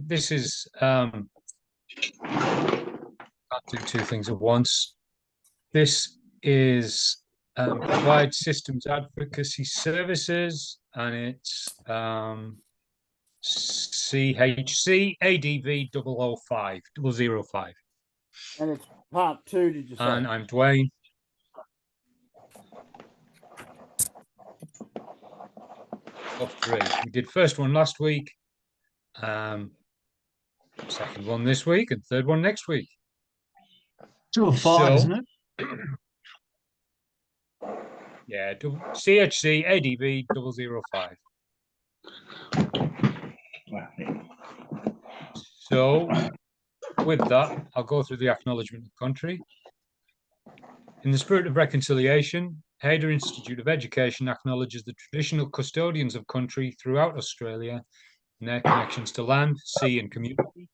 this is can't do two things at once. This is provide systems advocacy services, and it's CHCADV005. And it's part 2, did you say? And I'm Dwayne. Of 3. We did first one last week, second one this week, and third one next week. 2 of 5, isn't it? Yeah, CHCADV005. So, with that, I'll go through the acknowledgement of country. In the spirit of reconciliation, Hayder Institute of Education acknowledges the traditional custodians of country throughout Australia and their connections to land, sea, and community.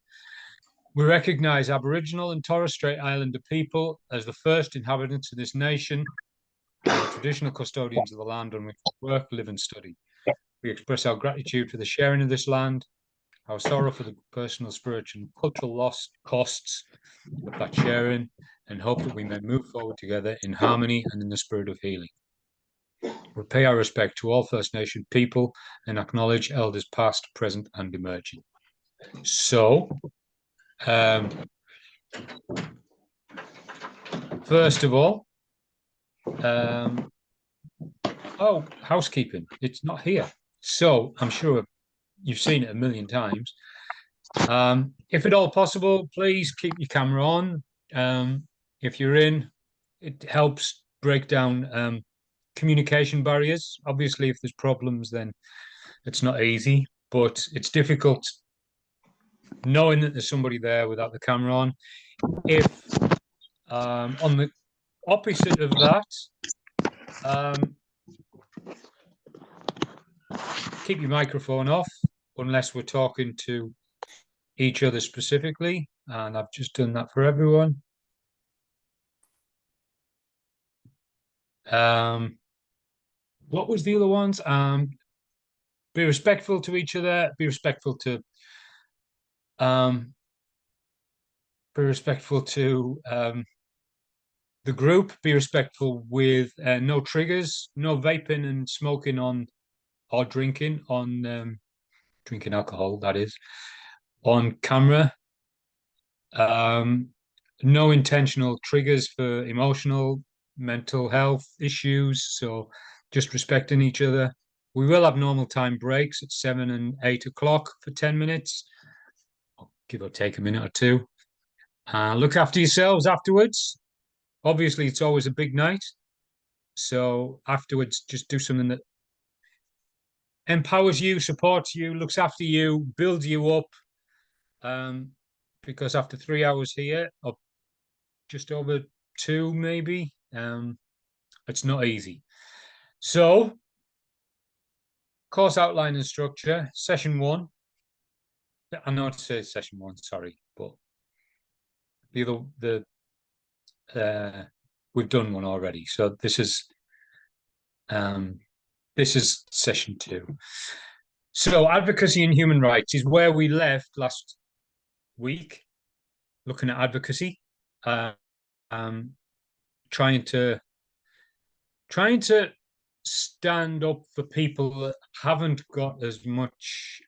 We recognise Aboriginal and Torres Strait Islander people as the first inhabitants of this nation, and the traditional custodians of the land on which we work, live, and study. We express our gratitude for the sharing of this land, our sorrow for the personal, spiritual, and cultural costs of that sharing, and hope that we may move forward together in harmony and in the spirit of healing. We pay our respect to all First Nation people and acknowledge elders past, present, and emerging. So, first of all, housekeeping. It's not here. So, I'm sure you've seen it a million times. If at all possible, please keep your camera on. If you're in, it helps break down communication barriers. Obviously, if there's problems, then it's not easy, but it's difficult knowing that there's somebody there without the camera on. If on the opposite of that, keep your microphone off unless we're talking to each other specifically, and I've just done that for everyone. What was the other ones? Be respectful to each other, be respectful to the group, be respectful with no triggers, no vaping and smoking on or drinking on drinking alcohol, that is, on camera. No intentional triggers for emotional, mental health issues, so just respecting each other. We will have normal time breaks at 7 and 8 o'clock for 10 minutes, give or take a minute or two. Look after yourselves afterwards. Obviously, it's always a big night, so afterwards, just do something that empowers you, supports you, looks after you, builds you up, because after 3 hours here, or just over 2 maybe, it's not easy. So, course outline and structure, session 1. I know it says session 1, sorry, but we've done one already. So this is session 2. So advocacy and human rights is where we left last week, looking at advocacy, trying to stand up for people that haven't got as much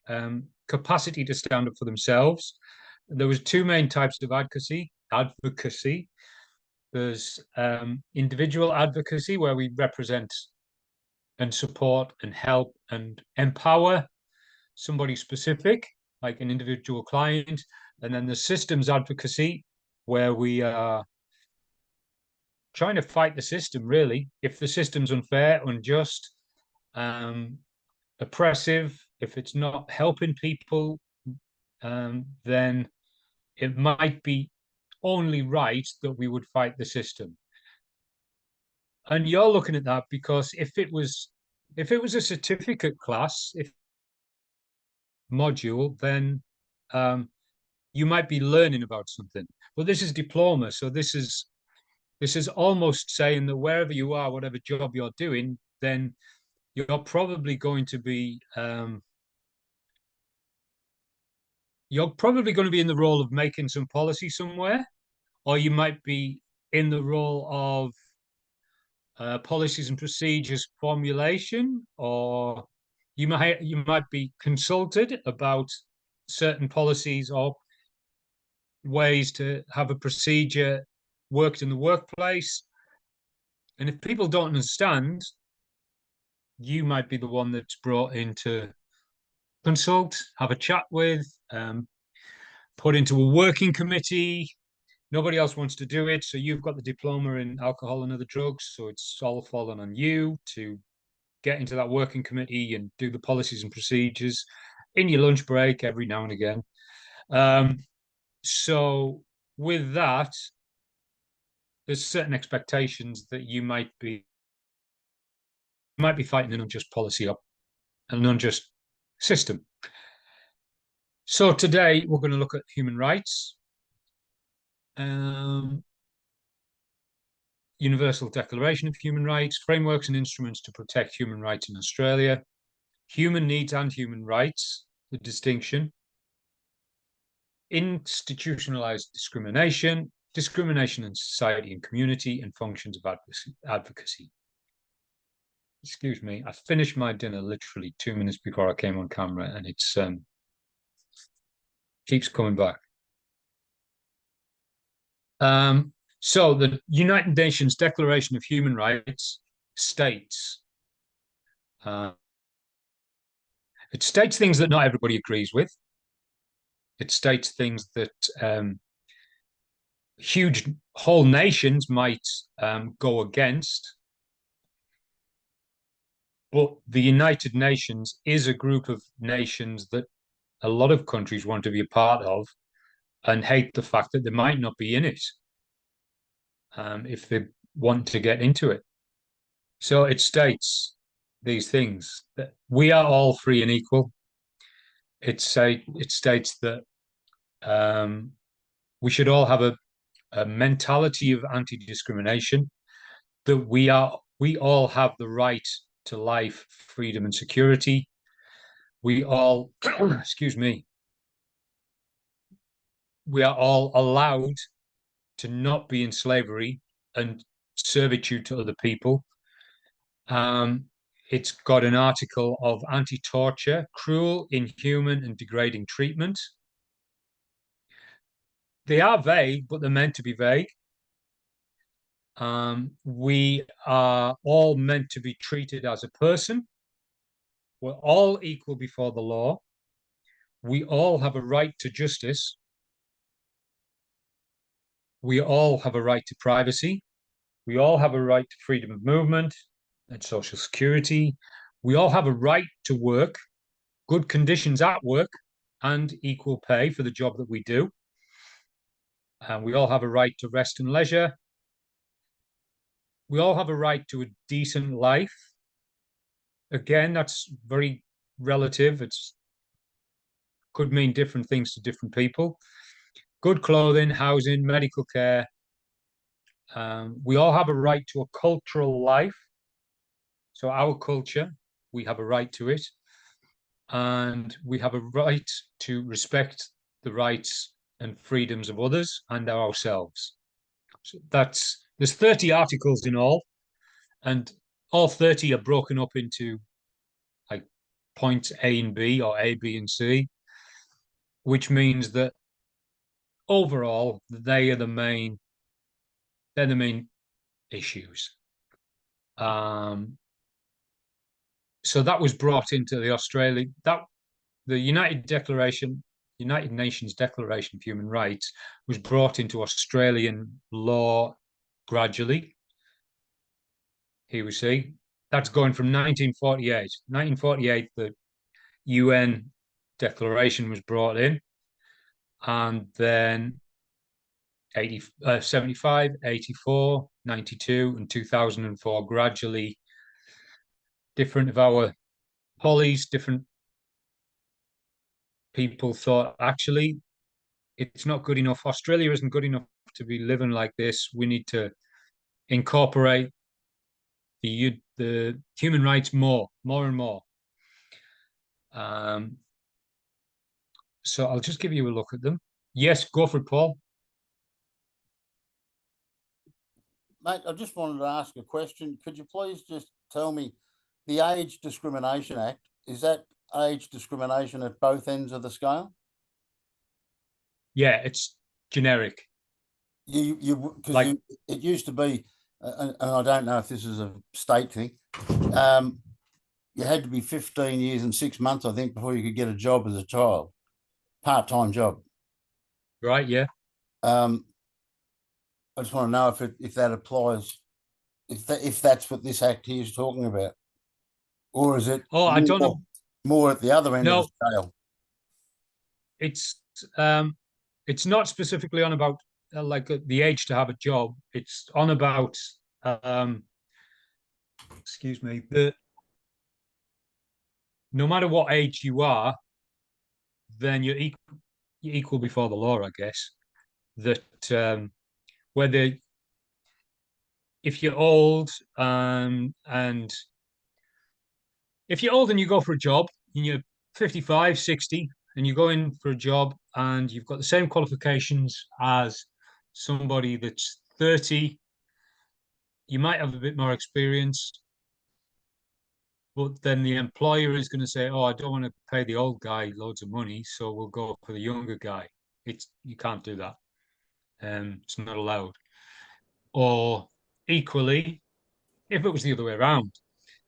capacity to stand up for themselves. There was 2 main types of advocacy. There's individual advocacy, where we represent and support and help and empower somebody specific, like an individual client. And then the systems advocacy, where we are trying to fight the system, really. If the system's unfair, unjust, oppressive, if it's not helping people, then it might be only right that we would fight the system. And you're looking at that because if it was a certificate class, if module, then you might be learning about something. But this is diploma, so this is almost saying that wherever you are, whatever job you're doing, then you're probably going to be you're probably going to be in the role of making some policy somewhere, or you might be in the role of policies and procedures formulation, or you might be consulted about certain policies or ways to have a procedure worked in the workplace. And if people don't understand, you might be the one that's brought in to consult, have a chat with, put into a working committee. Nobody else wants to do it, so you've got the diploma in alcohol and other drugs, so it's all fallen on you to get into that working committee and do the policies and procedures in your lunch break every now and again. So with that, there's certain expectations that you might be fighting an unjust policy up, an unjust system. So today we're going to look at human rights, Universal Declaration of Human Rights, frameworks and instruments to protect human rights in Australia, human needs and human rights, the distinction, institutionalized discrimination, discrimination in society and community, and functions of advocacy. Excuse me, I finished my dinner literally 2 minutes before I came on camera, and it's keeps coming back. So the United Nations Declaration of Human Rights states, it states things that not everybody agrees with. It states things that huge whole nations might go against. But the United Nations is a group of nations that a lot of countries want to be a part of and hate the fact that they might not be in it if they want to get into it. So it states these things, that we are all free and equal. It states that we should all have a mentality of anti-discrimination, that we all have the right to life, freedom, and security. We all, excuse me, we are all allowed to not be in slavery and servitude to other people. It's got an article of anti-torture, cruel, inhuman, and degrading treatment. They are vague, but they're meant to be vague. We are all meant to be treated as a person. We're all equal before the law. We all have a right to justice. We all have a right to privacy. We all have a right to freedom of movement and social security. We all have a right to work, good conditions at work, and equal pay for the job that we do. And we all have a right to rest and leisure. We all have a right to a decent life. Again, that's very relative. It's could mean different things to different people. Good clothing, housing, medical care. We all have a right to a cultural life. So our culture, we have a right to it. And we have a right to respect the rights and freedoms of others and ourselves. So there's 30 articles in all, and all 30 are broken up into like points A and B, or A, B, and C, which means that overall they're the main issues. So that was brought into the United Nations Declaration of Human Rights was brought into Australian law gradually. Here we see that's going from 1948. 1948, the UN Declaration was brought in, and then 75, 84, 92, and 2004 gradually different of our pollies, different people thought, actually, it's not good enough. Australia isn't good enough to be living like this. We need to incorporate the human rights more and more. So I'll just give you a look at them. Yes, go for it, Paul. Mate, I just wanted to ask a question. Could you please just tell me the Age Discrimination Act, is that age discrimination at both ends of the scale? Yeah, it's generic. Because Like- it used to be, and I don't know if this is a state thing, you had to be 15 years and 6 months, I think, before you could get a job as a child, part-time job. Right, yeah. I just want to know if that applies, if that's what this act here is talking about, or is it? Oh, I don't know. More at the other end of the scale. It's not specifically on about the age to have a job. It's on about excuse me, no matter what age you are, then you're equal before the law, I guess. That whether if you're old and if you're old and you go for a job and you're 55, 60, and you go in for a job and you've got the same qualifications as somebody that's 30, you might have a bit more experience, but then the employer is going to say, oh, I don't want to pay the old guy loads of money, so we'll go for the younger guy. You can't do that. It's not allowed. Or equally, if it was the other way around,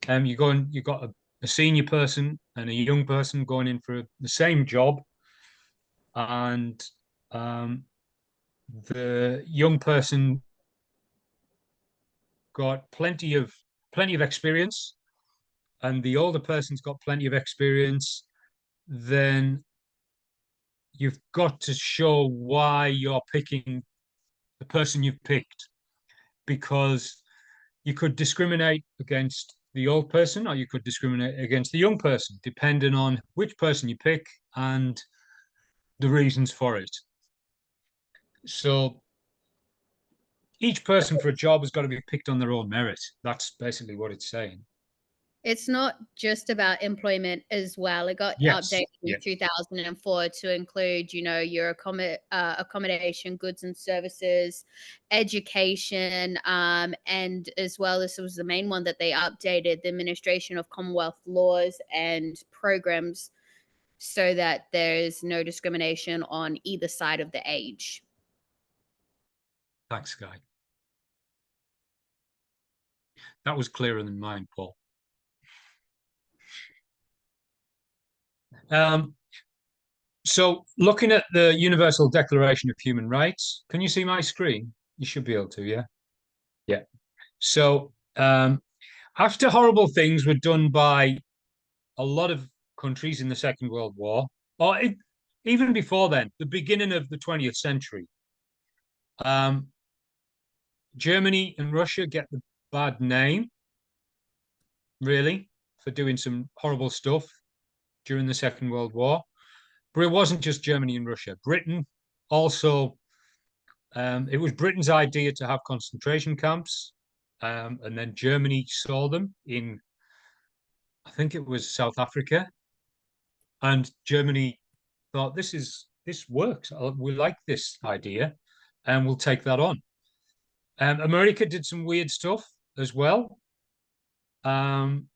you've got a senior person and a young person going in for the same job, and the young person got plenty of experience, and the older person's got plenty of experience, then you've got to show why you're picking the person you've picked, because you could discriminate against the old person or you could discriminate against the young person, depending on which person you pick and the reasons for it. So each person for a job has got to be picked on their own merit. That's basically what it's saying. It's not just about employment as well. It got updated in 2004 to include, your accommodation, goods and services, education, and as well, this was the main one that they updated, the administration of Commonwealth laws and programs, so that there's no discrimination on either side of the age. Thanks, Guy. That was clearer than mine, Paul. So looking at the Universal Declaration of Human Rights, can you see my screen? You should be able to, yeah? Yeah. So after horrible things were done by a lot of countries in the Second World War, or even before then, the beginning of the 20th century, Germany and Russia get the bad name, really, for doing some horrible stuff during the Second World War. But it wasn't just Germany and Russia. Britain also, it was Britain's idea to have concentration camps, and then Germany saw them in, I think it was South Africa, and Germany thought, this works. We like this idea, and we'll take that on. America did some weird stuff as well, and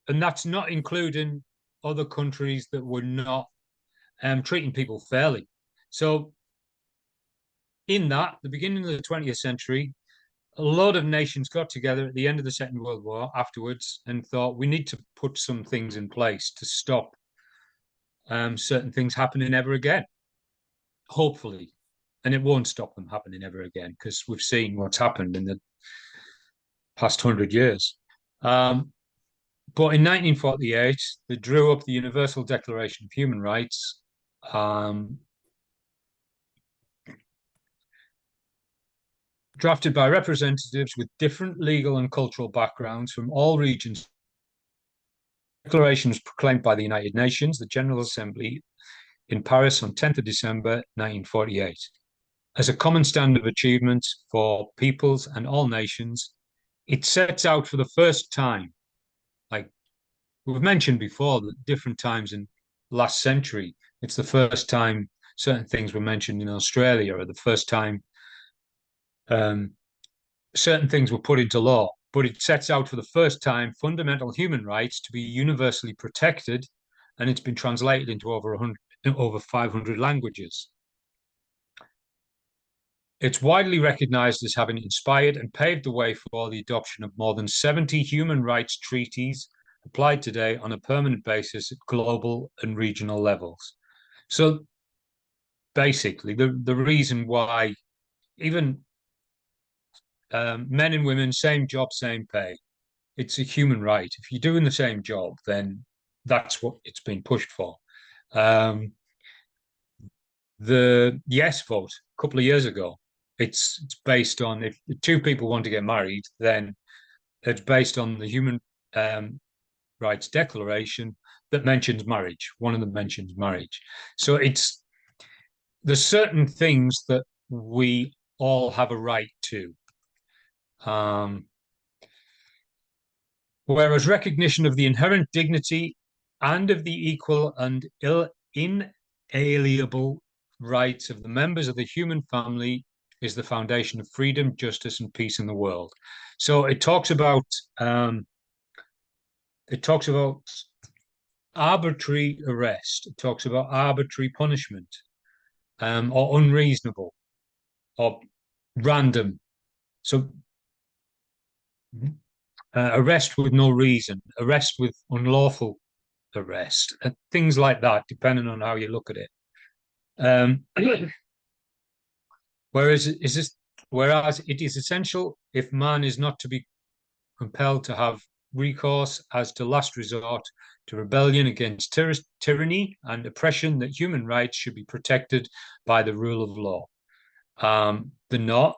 that's not including other countries that were not treating people fairly. So in that, the beginning of the 20th century, a lot of nations got together at the end of the Second World War afterwards and thought, we need to put some things in place to stop certain things happening ever again, hopefully. And it won't stop them happening ever again, because we've seen what's happened in the past 100 years. But in 1948, they drew up the Universal Declaration of Human Rights, drafted by representatives with different legal and cultural backgrounds from all regions. The declaration was proclaimed by the United Nations, the General Assembly in Paris on 10th of December 1948. As a common standard of achievement for peoples and all nations, it sets out for the first time, like we've mentioned before, that different times in last century, It's the first time certain things were mentioned in Australia, or the first time certain things were put into law. But it sets out for the first time fundamental human rights to be universally protected, and it's been translated into over 500 languages. It's widely recognized as having inspired and paved the way for the adoption of more than 70 human rights treaties applied today on a permanent basis at global and regional levels. So basically, the reason why even men and women, same job, same pay, it's a human right. If you're doing the same job, then that's what it's been pushed for. The yes vote a couple of years ago, it's based on, if two people want to get married, then it's based on the Human Rights Declaration that mentions marriage. One of them mentions marriage. So there's certain things that we all have a right to. Whereas recognition of the inherent dignity and of the equal and inalienable rights of the members of the human family is the foundation of freedom, justice, and peace in the world. So it talks about arbitrary arrest. It talks about arbitrary punishment, or unreasonable, or random. So arrest with no reason, arrest with unlawful arrest, and things like that, depending on how you look at it. Whereas it is essential, if man is not to be compelled to have recourse as to last resort to rebellion against tyranny and oppression, that human rights should be protected by the rule of law. They're not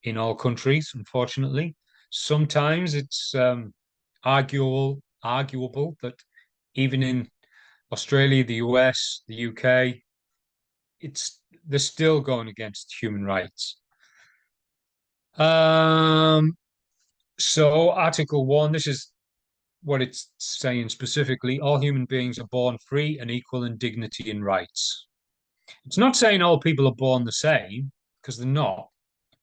in all countries, unfortunately. Sometimes it's arguable that even in Australia, the US, the UK, they're still going against human rights. So Article 1, this is what it's saying specifically: all human beings are born free and equal in dignity and rights. It's not saying all people are born the same, because they're not,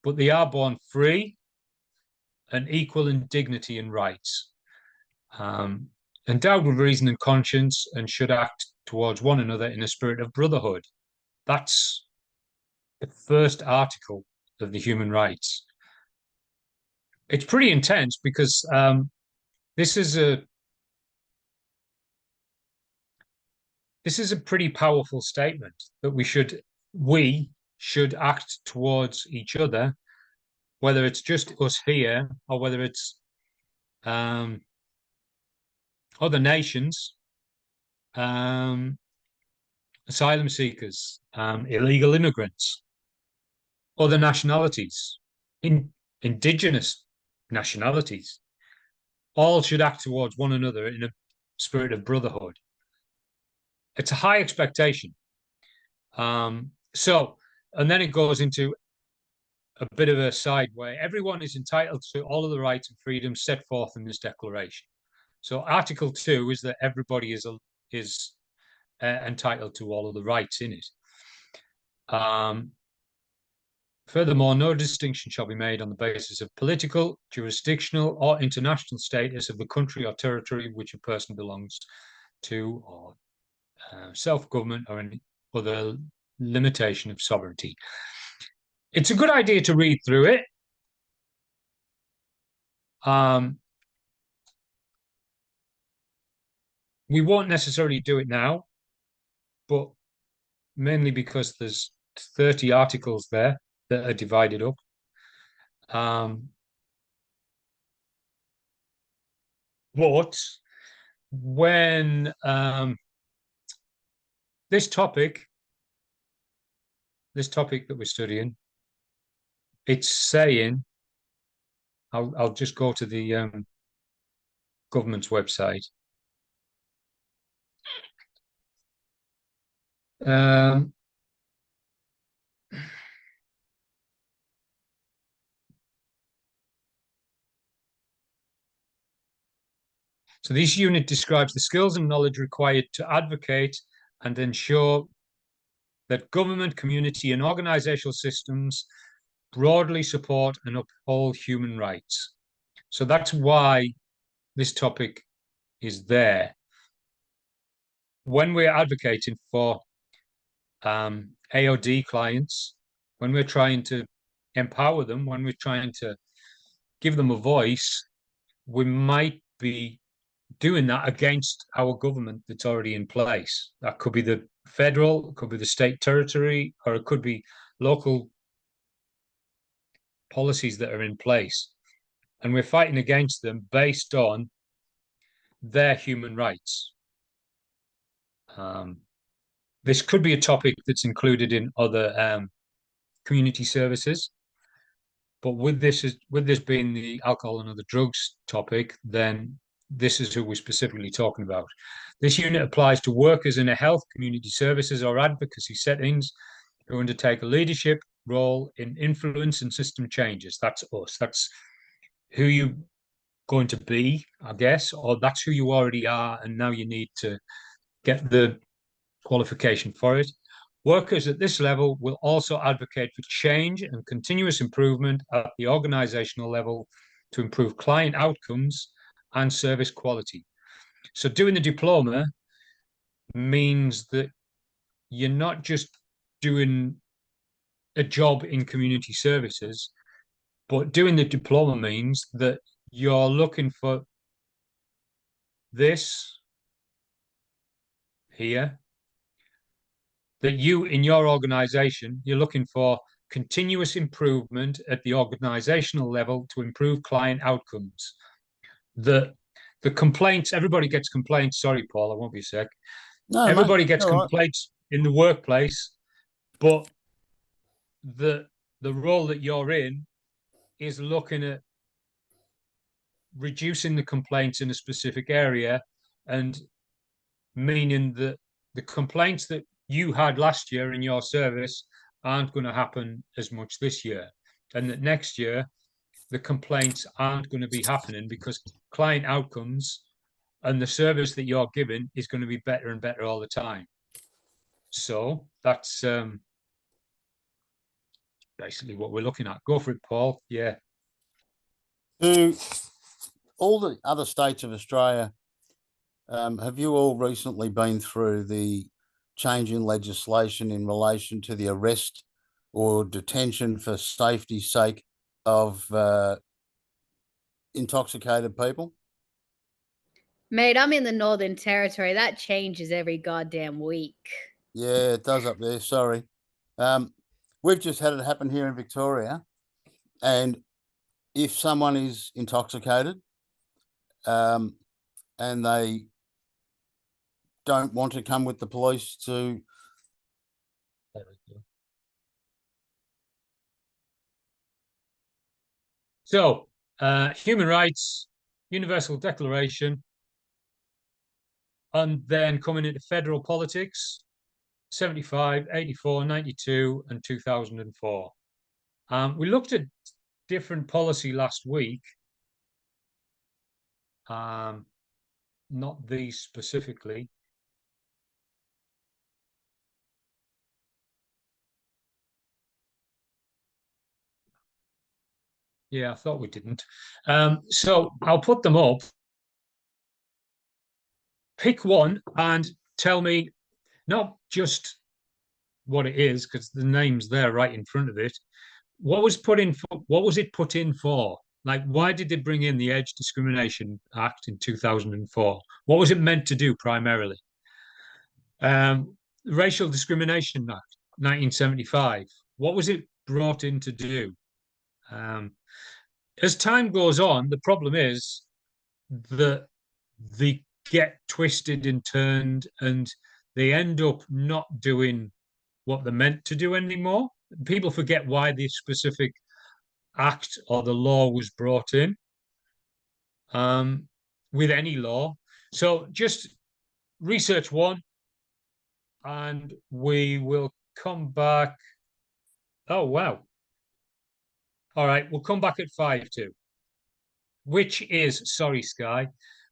but they are born free and equal in dignity and rights, endowed with reason and conscience, and should act towards one another in a spirit of brotherhood. That's the first article of the human rights. It's pretty intense because this is a pretty powerful statement that we should act towards each other, whether it's just us here or whether it's other nations, asylum seekers, illegal immigrants, other nationalities, indigenous nationalities, all should act towards one another in a spirit of brotherhood. It's a high expectation. And then it goes into a bit of a side way. Everyone is entitled to all of the rights and freedoms set forth in this declaration. So Article 2 is that everybody is entitled to all of the rights in it. Furthermore, no distinction shall be made on the basis of political, jurisdictional, or international status of the country or territory which a person belongs to, or self-government, or any other limitation of sovereignty. It's a good idea to read through it. We won't necessarily do it now, but mainly because there's 30 articles there that are divided up. But when this topic that we're studying, it's saying, I'll just go to the government's website. So this unit describes the skills and knowledge required to advocate and ensure that government, community, and organizational systems broadly support and uphold human rights. So that's why this topic is there. When we're advocating for AOD clients, when we're trying to empower them, when we're trying to give them a voice, we might be doing that against our government that's already in place. That could be the federal, it could be the state territory, or it could be local policies that are in place. And we're fighting against them based on their human rights. This could be a topic that's included in other community services, but with this being the alcohol and other drugs topic, then this is who we're specifically talking about. This unit applies to workers in a health, community services, or advocacy settings who undertake a leadership role in influence and system changes. That's us. That's who you're going to be, I guess, or that's who you already are, and now you need to get the qualification for it. Workers at this level will also advocate for change and continuous improvement at the organizational level to improve client outcomes and service quality. So doing the diploma means that you're not just doing a job in community services, but doing the diploma means that you're looking for this here, that you in your organization, you're looking for continuous improvement at the organizational level to improve client outcomes. The complaints, everybody gets complaints. Sorry, Paul, I won't be a sec. No, everybody mate, gets complaints in the workplace, but the role that you're in is looking at reducing the complaints in a specific area, and meaning that the complaints that you had last year in your service aren't going to happen as much this year, and that next year the complaints aren't going to be happening because client outcomes and the service that you're giving is going to be better and better all the time. So that's basically what we're looking at. Go for it, Paul. Yeah. To all the other states of Australia, have you all recently been through the change in legislation in relation to the arrest or detention for safety's sake of intoxicated people? Mate, I'm in the Northern Territory. That changes every goddamn week. Yeah, it does up there. Sorry. We've just had it happen here in Victoria. And if someone is intoxicated and they don't want to come with the police to... So, human rights, Universal Declaration, and then coming into federal politics, 75, 84, 92, and 2004. We looked at different policy last week. Not these specifically. Yeah, I thought we didn't. So I'll put them up. Pick one and tell me not just what it is, because the name's there right in front of it. What was put in for, what was it put in for? Like, why did they bring in the Age Discrimination Act in 2004? What was it meant to do primarily? Racial Discrimination Act, 1975. What was it brought in to do? As time goes on, the problem is that they get twisted and turned, and they end up not doing what they're meant to do anymore. People forget why the specific act or the law was brought in with any law. So just research one, and we will come back. Oh, wow. All right, we'll come back at 5-2, which is, sorry, Sky,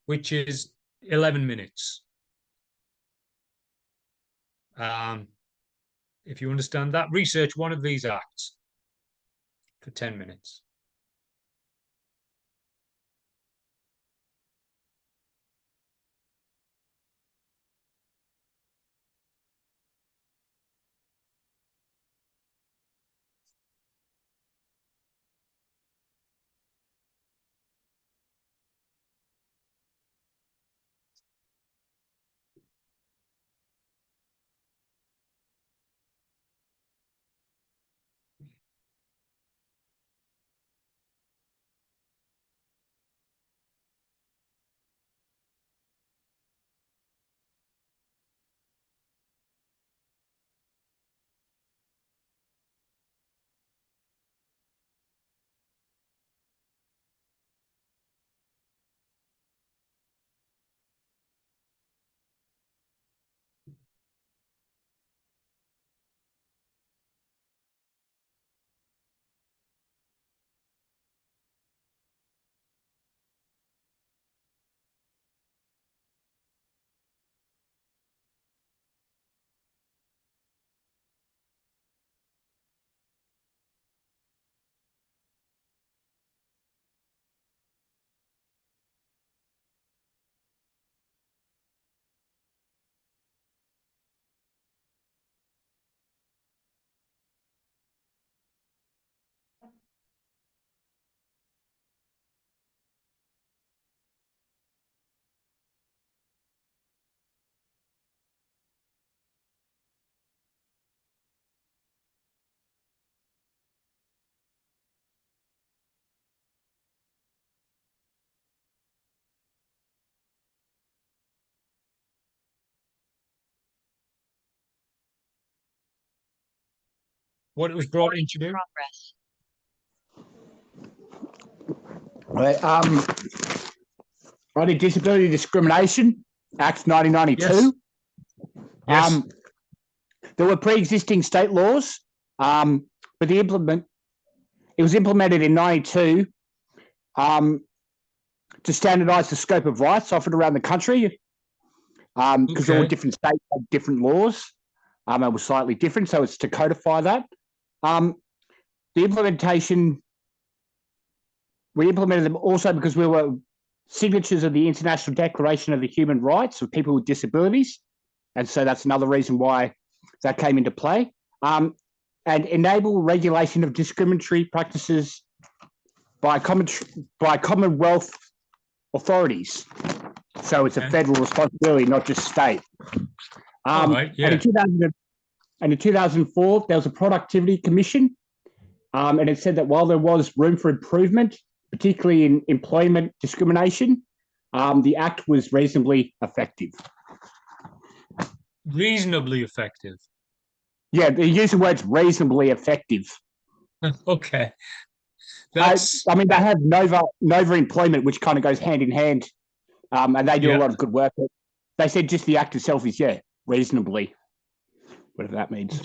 which is 11 minutes. If you understand that, research one of these acts for 10 minutes. What it was brought in to do? On Disability Discrimination Act 1992. Yes. There were pre-existing state laws, but it was implemented in 92 to standardise the scope of rights offered around the country, because all different states had different laws. It was slightly different, so it's to codify that. The implementation, we implemented them also because we were signatures of the International Declaration of the Human Rights of People with Disabilities, and so that's another reason why that came into play. And enable regulation of discriminatory practices by Commonwealth authorities. So it's a federal responsibility, not just state. Right, yeah. And in 2004, there was a productivity commission, and it said that while there was room for improvement, particularly in employment discrimination, the act was reasonably effective. Reasonably effective. Yeah, they use the words reasonably effective. Okay. I mean, they have Nova Employment, which kind of goes hand in hand, and they do a lot of good work. They said just the act itself is, reasonably, whatever that means.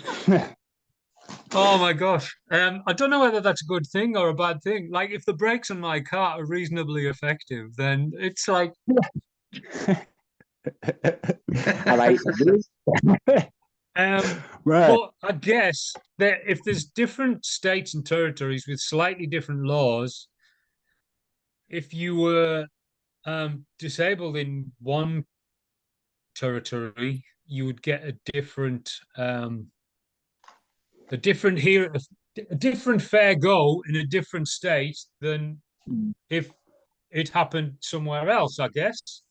Oh my gosh. I don't know whether that's a good thing or a bad thing. Like, if the brakes on my car are reasonably effective, then it's like... Right. But I guess that if there's different states and territories with slightly different laws, if you were disabled in one territory, you would get a different fair go in a different state than if it happened somewhere else, I guess.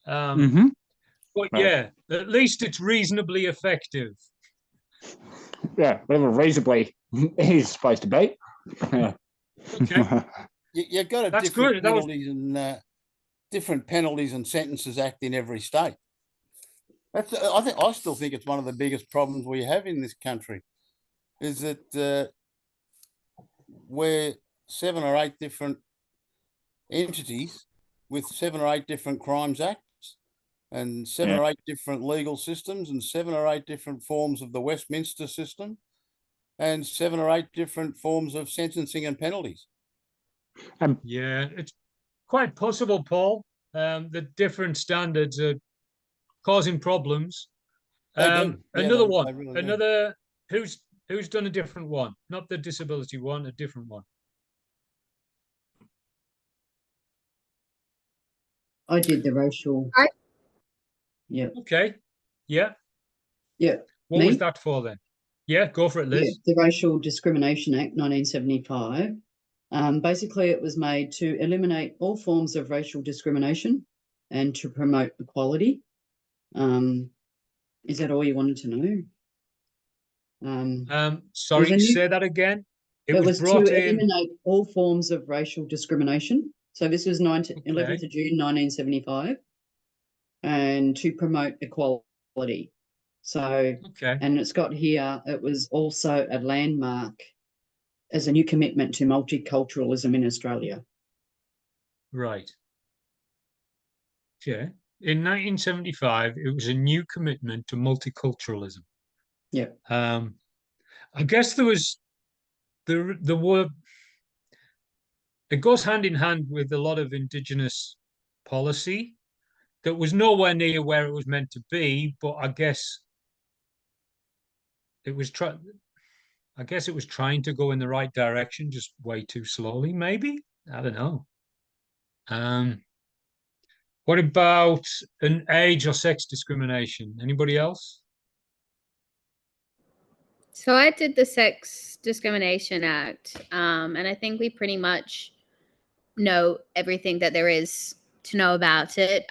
But yeah, at least it's reasonably effective. Yeah, whatever reasonably is supposed to be. Okay. You've got a different penalties and sentences act in every state. I still think it's one of the biggest problems we have in this country, is that we're 7 or 8 different entities with 7 or 8 different crimes acts and 7 or 8 different legal systems and 7 or 8 different forms of the Westminster system and 7 or 8 different forms of sentencing and penalties. Yeah, it's quite possible, Paul. The different standards are causing problems. They do. Yeah, Another they one. really do. Another. Who's done a different one? Not the disability one, a different one. I did the racial. Yeah. Okay. Yeah. Yeah. What was that for then? Yeah, go for it, Liz. Yeah, the Racial Discrimination Act, 1975. Basically, it was made to eliminate all forms of racial discrimination and to promote equality. Is that all you wanted to know? Sorry, say that again. It was brought to in. eliminate all forms of racial discrimination. So this was 11th Okay. of June, 1975, and to promote equality. So, Okay. and it's got here, it was also a landmark as a new commitment to multiculturalism in Australia. Right. Okay. In 1975, it was a new commitment to multiculturalism. Yeah. I guess there were. It goes hand in hand with a lot of Indigenous policy that was nowhere near where it was meant to be, but I guess it was trying to go in the right direction, just way too slowly, maybe. I don't know. What about an age or sex discrimination? Anybody else? So I did the Sex Discrimination Act, and I think we pretty much know everything that there is to know about it.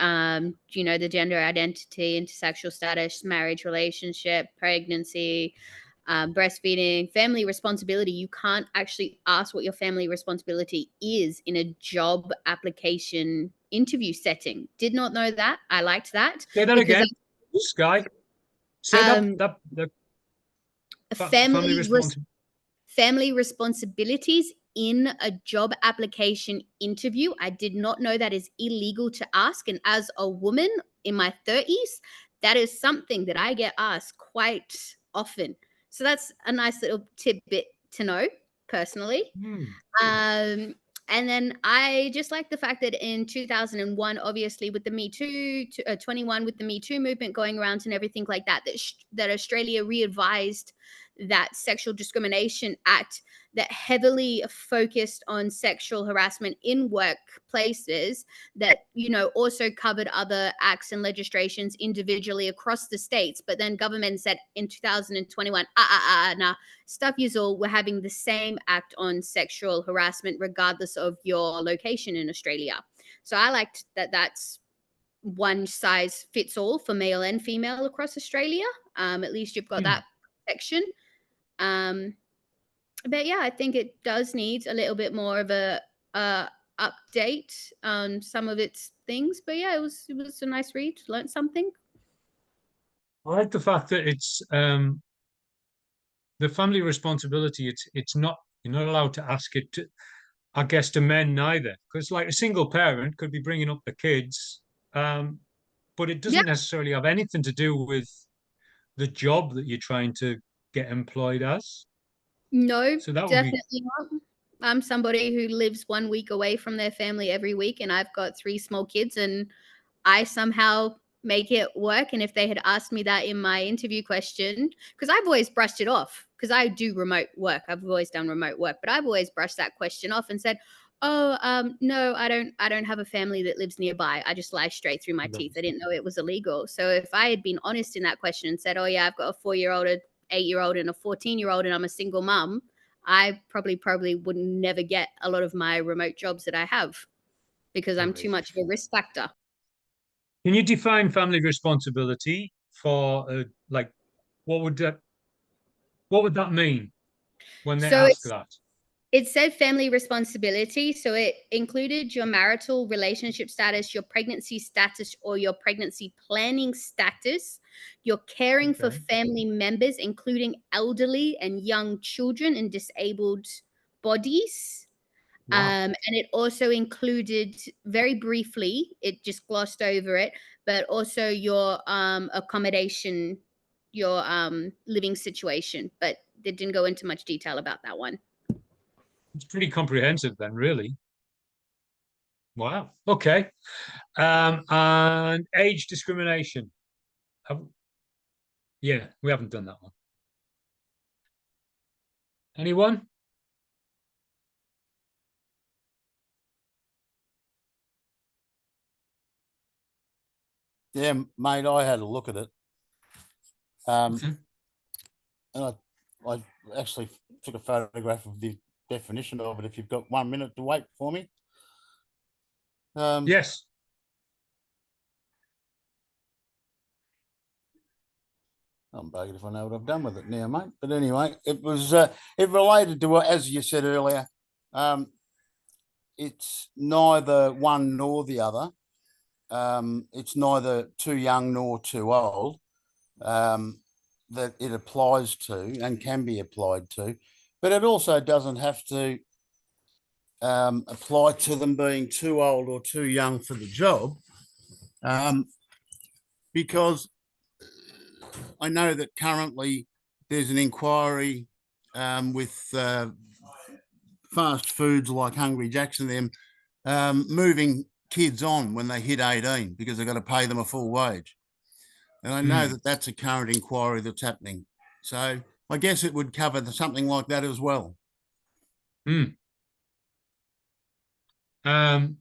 You know, the gender identity, intersexual status, marriage relationship, pregnancy, breastfeeding, family responsibility. You can't actually ask what your family responsibility is in a job application interview setting. Did not know that. I liked that. Say that again, Sky. Say that family responsibilities in a job application interview. I did not know that is illegal to ask. And as a woman in my 30s, that is something that I get asked quite often. So that's a nice little tidbit to know personally. And then I just like the fact that in 2001, obviously with the Me Too, 21 with the Me Too movement going around and everything like that, that Australia re-advised that Sexual Discrimination Act that heavily focused on sexual harassment in workplaces, that, you know, also covered other acts and legislations individually across the states. But then government said in 2021, nah, stuff you all, we're having the same act on sexual harassment regardless of your location in Australia. So I liked that that's one size fits all for male and female across Australia. At least you've got that protection. But yeah, I think it does need a little bit more of a update on some of its things. But yeah, it was a nice read. Learned something. I like the fact that it's the family responsibility. It's not, you're not allowed to ask it to, I guess, to men neither, because like a single parent could be bringing up the kids, but it doesn't necessarily have anything to do with the job that you're trying to get employed as. No, so that definitely not. I'm somebody who lives 1 week away from their family every week, and I've got 3 small kids, and I somehow make it work. And if they had asked me that in my interview question, because I've always brushed it off, because I do remote work. I've always done remote work, but I've always brushed that question off and said, oh, no, I don't have a family that lives nearby. I just lie straight through my teeth. I didn't know it was illegal. So if I had been honest in that question and said, oh yeah, I've got a 4-year-old, a 8-year-old and a 14-year-old, and I'm a single mum, I probably would never get a lot of my remote jobs that I have, because I'm too much of a risk factor. Can you define family responsibility for like, what would that mean when they ask that? It said family responsibility, so it included your marital relationship status, your pregnancy status or your pregnancy planning status, your caring for family members, including elderly and young children and disabled bodies. And it also included, very briefly, it just glossed over it, but also your accommodation, your living situation. But they didn't go into much detail about that one. It's pretty comprehensive then, really. Wow. Okay. And age discrimination. Yeah, we haven't done that one. Anyone? Yeah, mate, I had a look at it. Okay. And I actually took a photograph of the definition of it. If you've got 1 minute to wait for me. Yes. I'm buggered if I know what I've done with it now, mate. But anyway, it was it related to, as you said earlier, it's neither one nor the other. It's neither too young nor too old that it applies to and can be applied to, but it also doesn't have to apply to them being too old or too young for the job, because I know that currently there's an inquiry with fast foods like Hungry Jacks and them moving kids on when they hit 18 because they've got to pay them a full wage. And I know that that's a current inquiry that's happening. So I guess it would cover something like that as well. I can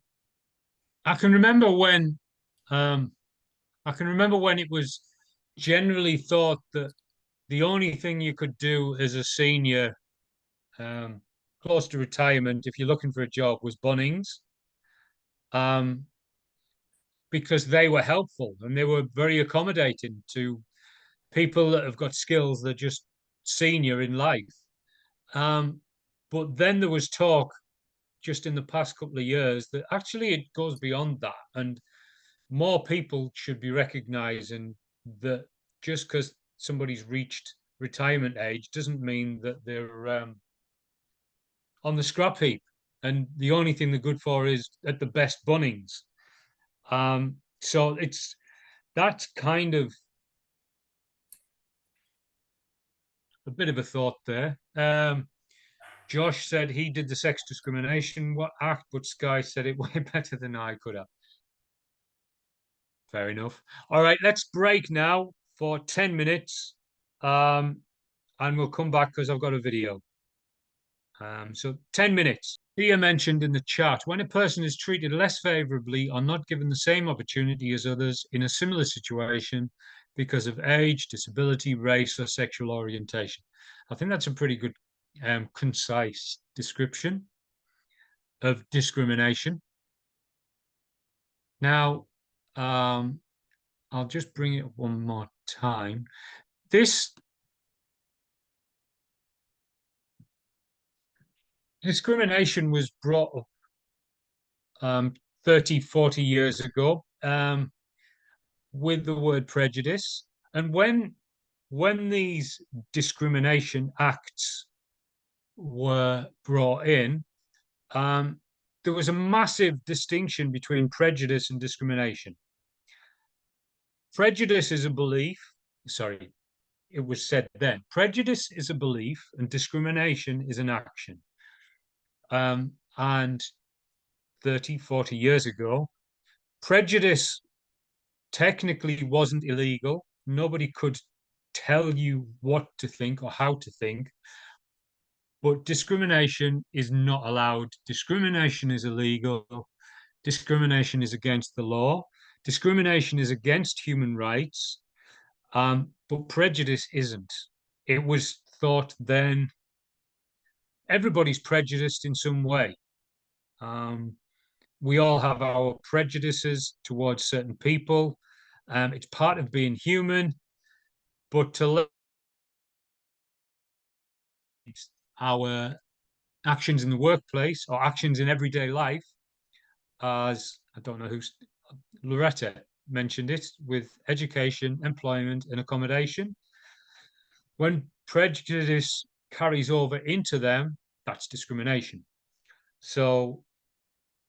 remember when it was generally thought that the only thing you could do as a senior close to retirement, if you're looking for a job, was Bunnings, because they were helpful and they were very accommodating to people that have got skills that are just senior in life. But then there was talk just in the past couple of years that actually it goes beyond that, and more people should be recognizing that just because somebody's reached retirement age doesn't mean that they're on the scrap heap, and the only thing they're good for is at the best Bunnings. So that's kind of a bit of a thought there. Josh said he did the sex discrimination act, but Sky said it way better than I could have. Fair enough. All right, let's break now for 10 minutes, and we'll come back because I've got a video. So 10 minutes. Thea mentioned in the chat, when a person is treated less favorably or not given the same opportunity as others in a similar situation because of age, disability, race, or sexual orientation. I think that's a pretty good, concise description of discrimination. Now, I'll just bring it up one more time. This discrimination was brought up 30, 40 years ago with the word prejudice. And when these discrimination acts were brought in, there was a massive distinction between prejudice and discrimination. Prejudice is a belief, sorry, it was said then, prejudice is a belief and discrimination is an action. And 30, 40 years ago, prejudice technically wasn't illegal. Nobody could tell you what to think or how to think. But discrimination is not allowed. Discrimination is illegal. Discrimination is against the law. Discrimination is against human rights. But prejudice isn't. It was thought then everybody's prejudiced in some way. We all have our prejudices towards certain people. It's part of being human, but to let our actions in the workplace or actions in everyday life, as I don't know who's, Loretta mentioned it, with education, employment, and accommodation. When prejudice carries over into them, that's discrimination. So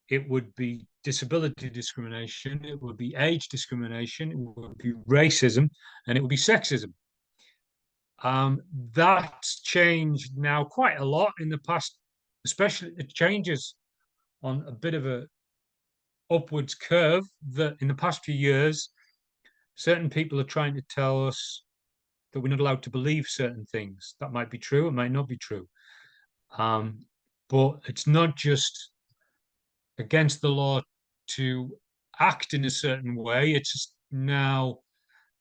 it would be disability discrimination, it would be age discrimination, it would be racism, and it would be sexism. That's changed now quite a lot in the past, especially it changes on a bit of a upwards curve that in the past few years, certain people are trying to tell us that we're not allowed to believe certain things. That might be true, it might not be true. But it's not just against the law to act in a certain way, it's now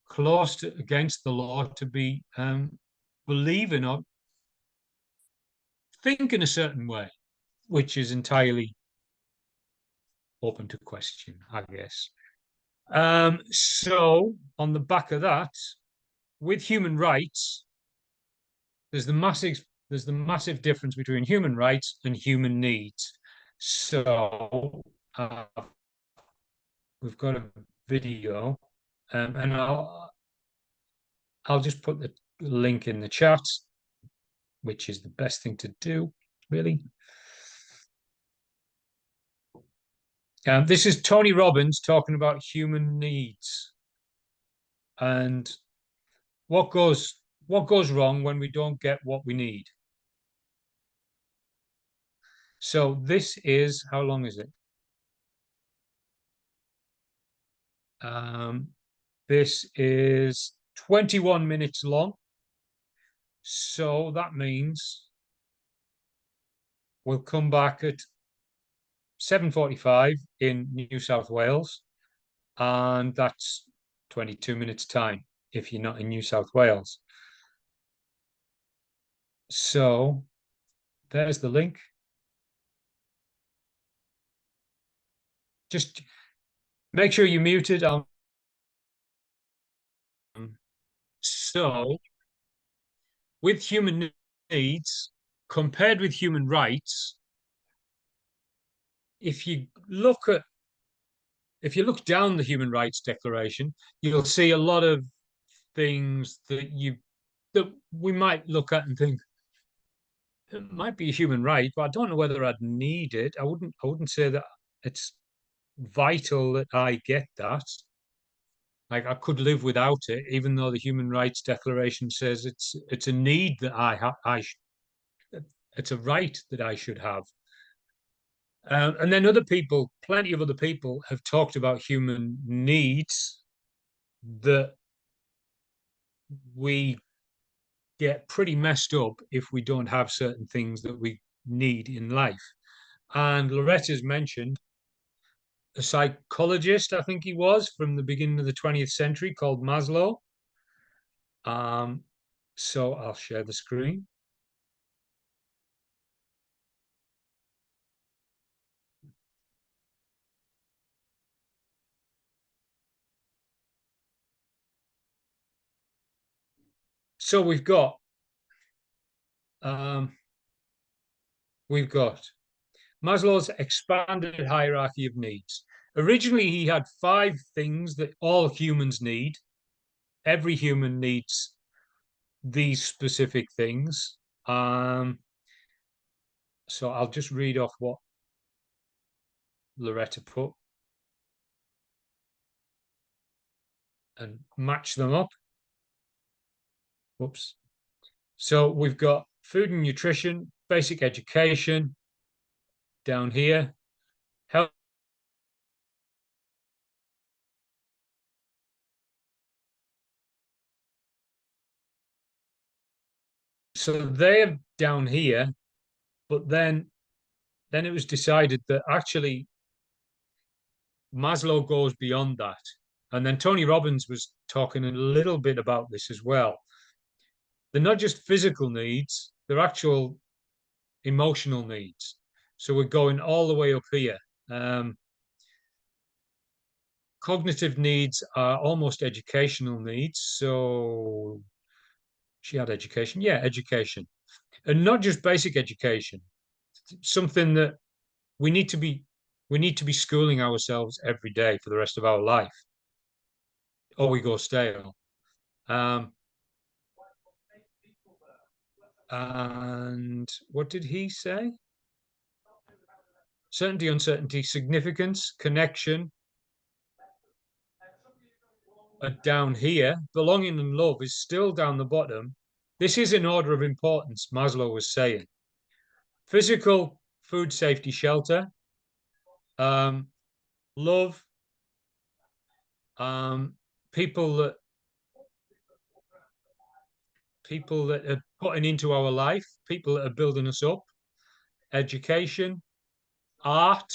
close to against the law to be believing or think in a certain way, which is entirely open to question, I guess. So on the back of that, with human rights, there's the massive difference between human rights and human needs. So we've got a video, and I'll just put the link in the chat, which is the best thing to do, really. This is Tony Robbins talking about human needs and what goes wrong when we don't get what we need. So this is, how long is it? This is 21 minutes long. So that means we'll come back at 7:45 in New South Wales, and that's 22 minutes time if you're not in New South Wales. So there's the link. Just make sure you're muted. So with human needs compared with human rights, if you look down the Human Rights Declaration, you'll see a lot of things that we might look at and think it might be a human right, but I don't know whether I'd need it. I wouldn't say that it's vital that I get that. Like, I could live without it, even though the Human Rights Declaration says it's a need that it's a right that I should have. And then plenty of other people have talked about human needs that we get pretty messed up if we don't have certain things that we need in life. And Loretta's mentioned a psychologist, I think he was, from the beginning of the 20th century called Maslow. So I'll share the screen. So we've got Maslow's expanded hierarchy of needs. Originally, he had 5 things that all humans need. Every human needs these specific things. So I'll just read off what Loretta put and match them up. Whoops. So we've got food and nutrition, basic education down here, health. So they're down here, but then it was decided that actually Maslow goes beyond that. And then Tony Robbins was talking a little bit about this as well. They're not just physical needs, they're actual emotional needs. So we're going all the way up here. Cognitive needs are almost educational needs. So she had education. Yeah, education. And not just basic education. Something that we need to be schooling ourselves every day for the rest of our life, or we go stale. And what did he say? Certainty, uncertainty, significance, connection are down here. Belonging and love is still down the bottom. This is in order of importance, Maslow was saying. Physical, food, safety, shelter, love, people that people that are putting into our life, people that are building us up, education, art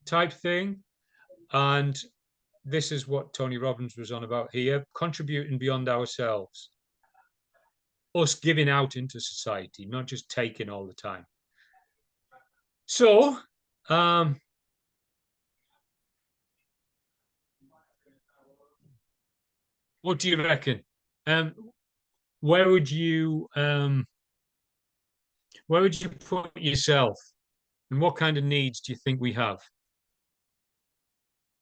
type thing. And this is what Tony Robbins was on about here, contributing beyond ourselves. Us giving out into society, not just taking all the time. So, what do you reckon? Where would you put yourself, and what kind of needs do you think we have?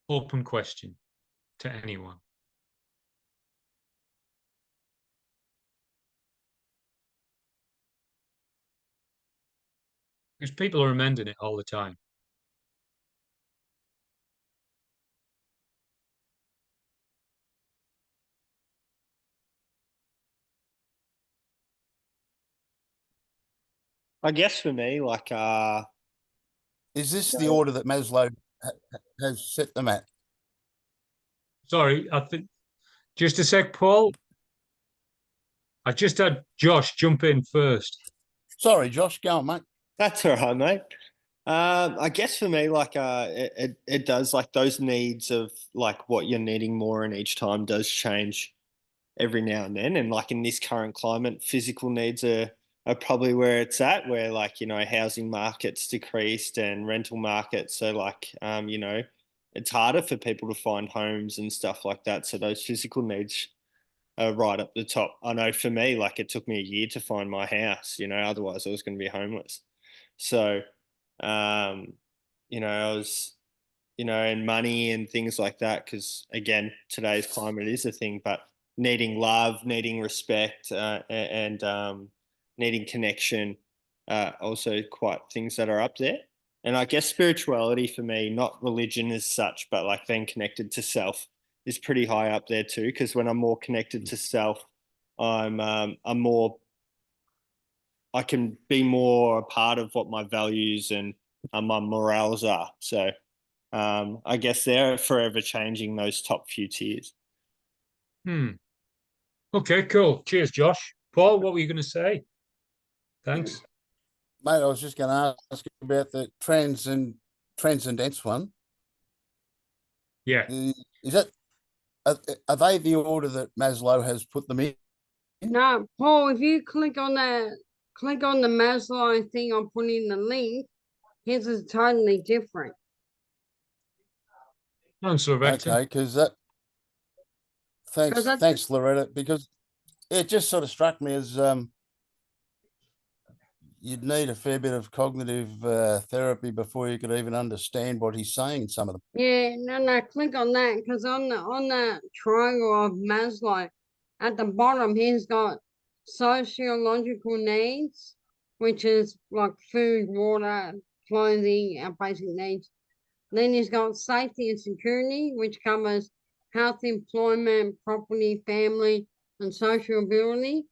Open question to anyone. Because people are amending it all the time. I guess for me, like, is this the order that Maslow has set them at? Sorry, I think just a sec, Paul. I just had Josh jump in first. Sorry, Josh, go on, mate. That's all right, mate. I guess for me, like, it does, like, those needs of like what you're needing more in each time does change every now and then. And like in this current climate, physical needs are probably where it's at, where, like, you know, housing markets decreased and rental markets. So like, you know, it's harder for people to find homes and stuff like that. So those physical needs are right up the top. I know for me, like, it took me a year to find my house, you know, otherwise I was going to be homeless. So, you know, I was, you know, and money and things like that, because again, today's climate is a thing, but needing love, needing respect, and needing connection, also quite things that are up there. And I guess spirituality for me, not religion as such, but like being connected to self is pretty high up there too. Because when I'm more connected to self, I'm more, I can be more a part of what my values and my morals are. So I guess they're forever changing those top few tiers. Okay, cool. Cheers, Josh. Paul, what were you going to say? Thanks. Mate, I was just going to ask you about the transcendence one. Yeah. Is that, are they the order that Maslow has put them in? No, Paul, if you click on the Maslow thing I'm putting in the link, his is totally different. Thanks, Loretta. Okay, because that. Thanks, Loretta, because it just sort of struck me as you'd need a fair bit of cognitive therapy before you could even understand what he's saying. Some of them. Yeah, no, click on that, because on the triangle of Maslow, at the bottom, he's got sociological needs, which is like food, water, clothing, our basic needs. Then he's got safety and security, which covers health, employment, property, family, and social ability.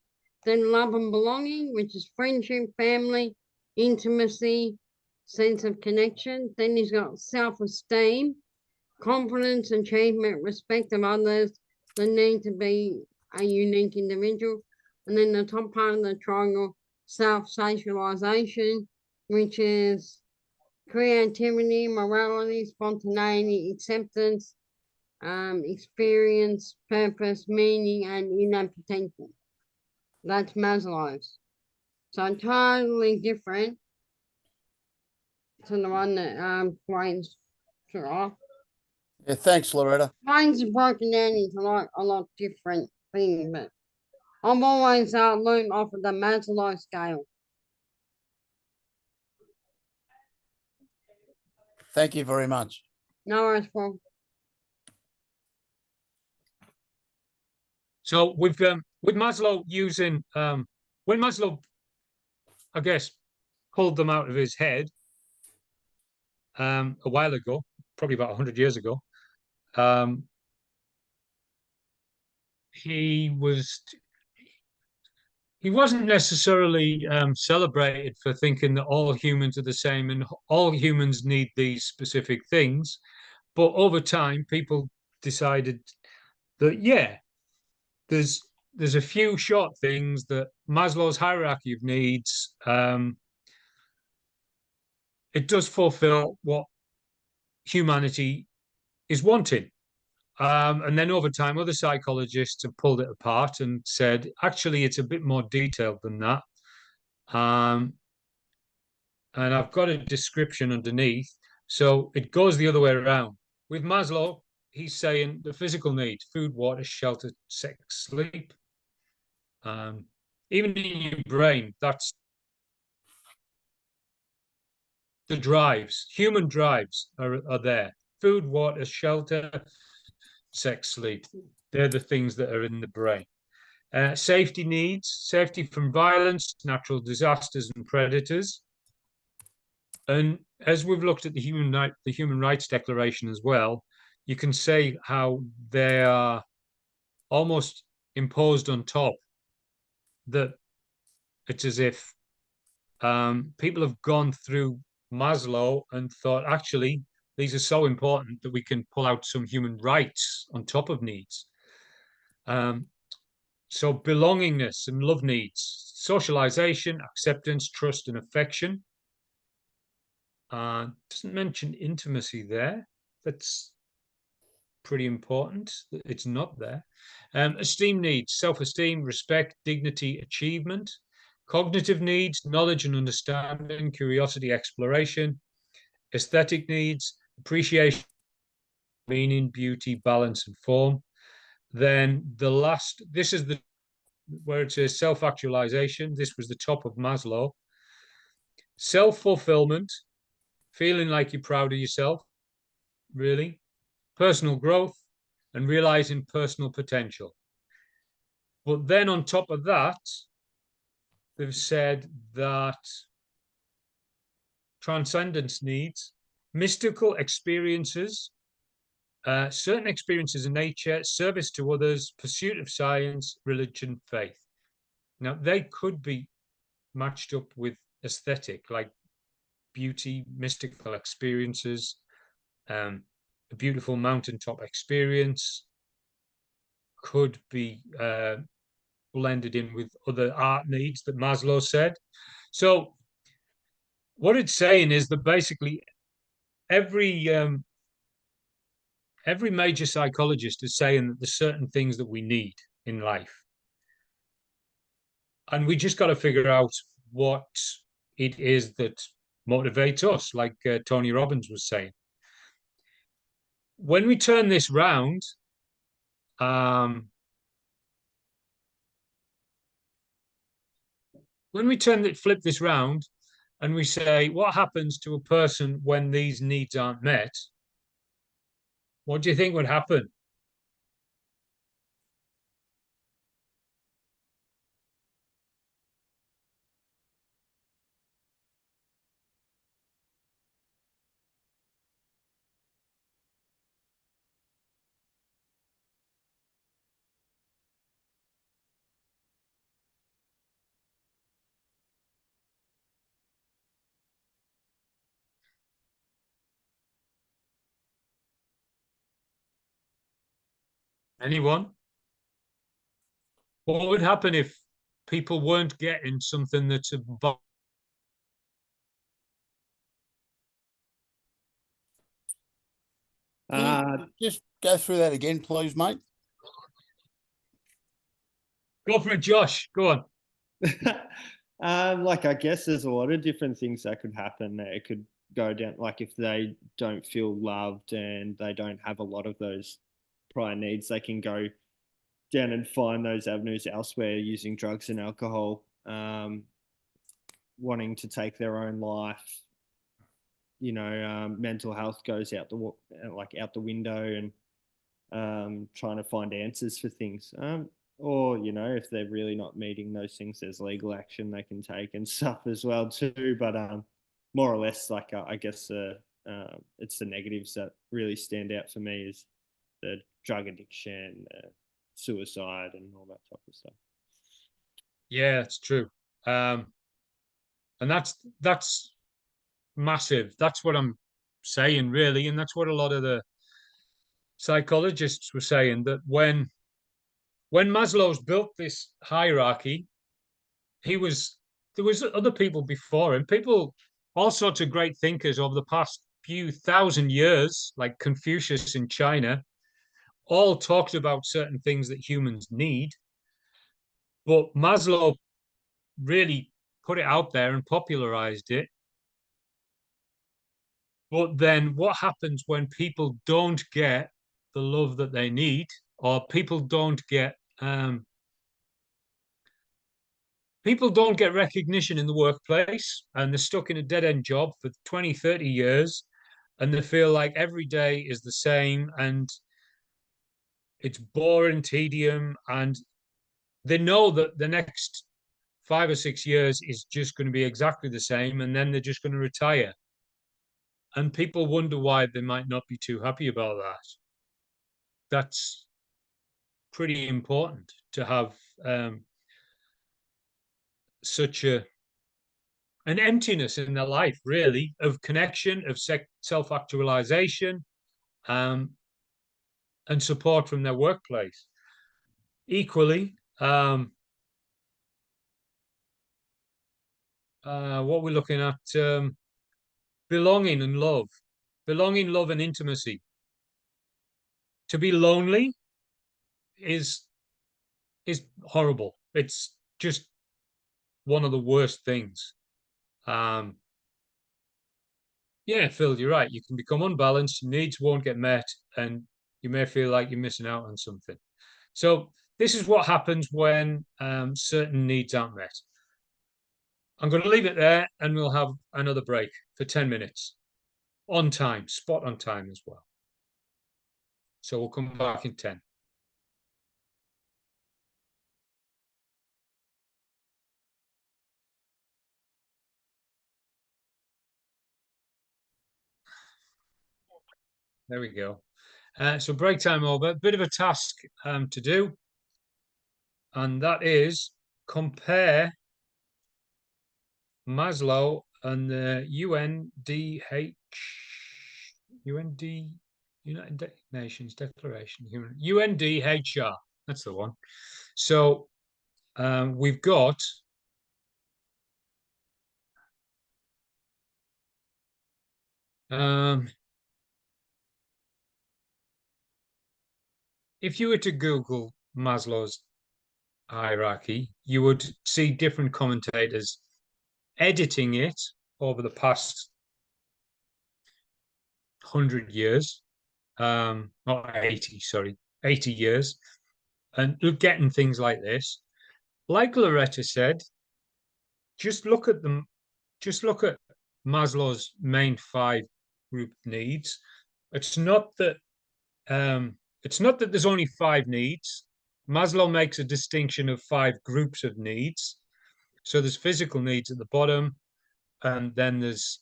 Then love and belonging, which is friendship, family, intimacy, sense of connection. Then he's got self-esteem, confidence, achievement, respect of others, the need to be a unique individual. And then the top part of the triangle, self-socialization, which is creativity, morality, spontaneity, acceptance, experience, purpose, meaning, and inner potential. That's Maslow's. So totally different to the one that Wayne's off. Yeah, thanks, Loretta. Mine's broken down into like a lot different things, but I've always learned off of the Maslow scale. Thank you very much. No worries, Paul. So with Maslow using when Maslow, I guess, pulled them out of his head a while ago, probably about 100 years ago, he wasn't necessarily celebrated for thinking that all humans are the same and all humans need these specific things. But over time, people decided that, yeah, there's there's a few short things that Maslow's hierarchy of needs, it does fulfill what humanity is wanting. And then over time, other psychologists have pulled it apart and said, actually, it's a bit more detailed than that. And I've got a description underneath. So it goes the other way around. With Maslow, he's saying the physical needs, food, water, shelter, sex, sleep. Even in your brain, that's the drives, human drives are there. Food, water, shelter, sex, sleep. They're the things that are in the brain. Safety needs, safety from violence, natural disasters, and predators. And as we've looked at the Human Rights Declaration as well, you can say how they are almost imposed on top. That it's as if people have gone through Maslow and thought, actually, these are so important that we can pull out some human rights on top of needs. So belongingness and love needs, socialization, acceptance, trust, and affection. Doesn't mention intimacy there. That's pretty important. It's not there. Esteem needs, self-esteem, respect, dignity, achievement. Cognitive needs, knowledge and understanding, curiosity, exploration. Aesthetic needs, appreciation, meaning, beauty, balance, and form. Then the last, this is the where it says self-actualization. This was the top of Maslow. Self-fulfillment, feeling like you're proud of yourself, really. Personal growth and realizing personal potential. But then on top of that, they've said that transcendence needs, mystical experiences, certain experiences in nature, service to others, pursuit of science, religion, faith. Now, they could be matched up with aesthetic, like beauty, mystical experiences, a beautiful mountaintop experience could be blended in with other art needs that Maslow said. So what it's saying is that basically every major psychologist is saying that there's certain things that we need in life. And we just got to figure out what it is that motivates us, like Tony Robbins was saying. When we turn this round, flip this round and we say, what happens to a person when these needs aren't met? What do you think would happen? Anyone? What would happen if people weren't getting something that's about? Just go through that again, please, mate. Go for it, Josh. Go on. Like, I guess there's a lot of different things that could happen. It could go down, like if they don't feel loved and they don't have a lot of those prior needs, they can go down and find those avenues elsewhere, using drugs and alcohol, wanting to take their own life. You know, mental health goes out the window, and trying to find answers for things. Or, you know, if they're really not meeting those things, there's legal action they can take and stuff as well too. But more or less, like I guess it's the negatives that really stand out for me, is the drug addiction, suicide, and all that type of stuff. Yeah, it's true. And that's massive. That's what I'm saying, really. And that's what a lot of the psychologists were saying, that when when Maslow's built this hierarchy, there was other people before him, all sorts of great thinkers over the past few thousand years, like Confucius in China, all talked about certain things that humans need. But Maslow really put it out there and popularized it. But then what happens when people don't get the love that they need, or people don't get recognition in the workplace, and they're stuck in a dead-end job for 20, 30 years, and they feel like every day is the same and it's boring, tedium, and they know that the next 5 or 6 years is just going to be exactly the same, and then they're just going to retire. And people wonder why they might not be too happy about that. That's pretty important to have such an emptiness in their life, really, of connection, of self-actualization, and support from their workplace. Equally, what we're looking at, belonging and love. Belonging, love, and intimacy. To be lonely is horrible. It's just one of the worst things. Yeah, Phil, you're right. You can become unbalanced, your needs won't get met, and you may feel like you're missing out on something. So this is what happens when certain needs aren't met. I'm going to leave it there, and we'll have another break for 10 minutes. On time, spot on time as well. So we'll come back in 10. There we go. So break time over. Bit of a task to do, and that is compare Maslow and the United Nations Declaration, UNDHR. That's the one. So we've got if you were to Google Maslow's hierarchy, you would see different commentators editing it over the past 100 years, not 80, sorry, 80 years, and getting things like this. Like Loretta said, just look at them. Just look at Maslow's main 5 group needs. It's not that there's only 5 needs. Maslow makes a distinction of 5 groups of needs. So there's physical needs at the bottom, and then there's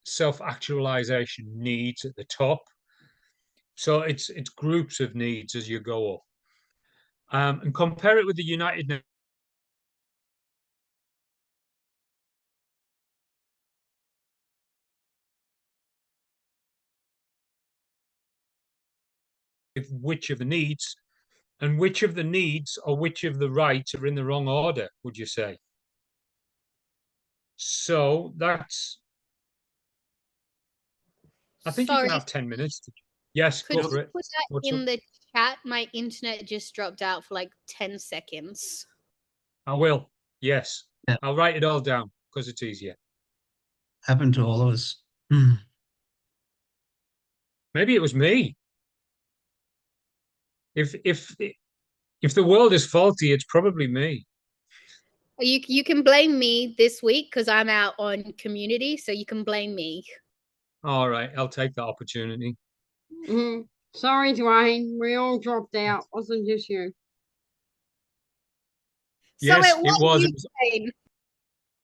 self-actualization needs at the top. So it's groups of needs as you go up. And compare it with the United Nations. Which of the needs, and which of the needs or which of the rights are in the wrong order, would you say? So that's, I think you can have 10 minutes. Yes, could go you for it. put that in the chat? My internet just dropped out for like 10 seconds. I will. Yes. Yeah. I'll write it all down because it's easier. Happened to all of us. Maybe it was me. If the world is faulty, it's probably me. You can blame me this week because I'm out on community, so you can blame me. All right, I'll take that opportunity. Sorry, Dwayne. We all dropped out. Wasn't just you. Yes, so it was.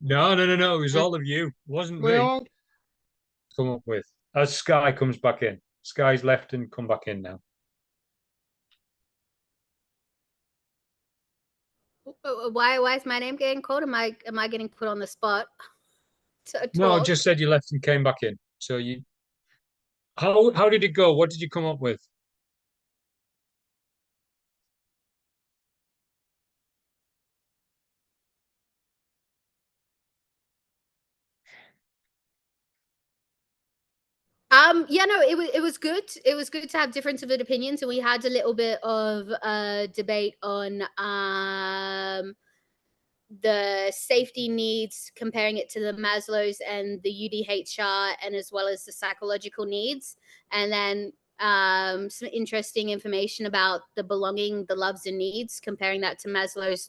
No. It was all of you. It wasn't me. All... Come up with as Sky comes back in. Sky's left and come back in now. Why is my name getting called? Am I getting put on the spot? No, I just said you left and came back in. So you, how did it go? What did you come up with? Yeah, no, it was good. It was good to have difference of opinions, and we had a little bit of debate on the safety needs, comparing it to the Maslow's and the UDHR, and as well as the psychological needs, and then some interesting information about the belonging, the loves and needs, comparing that to Maslow's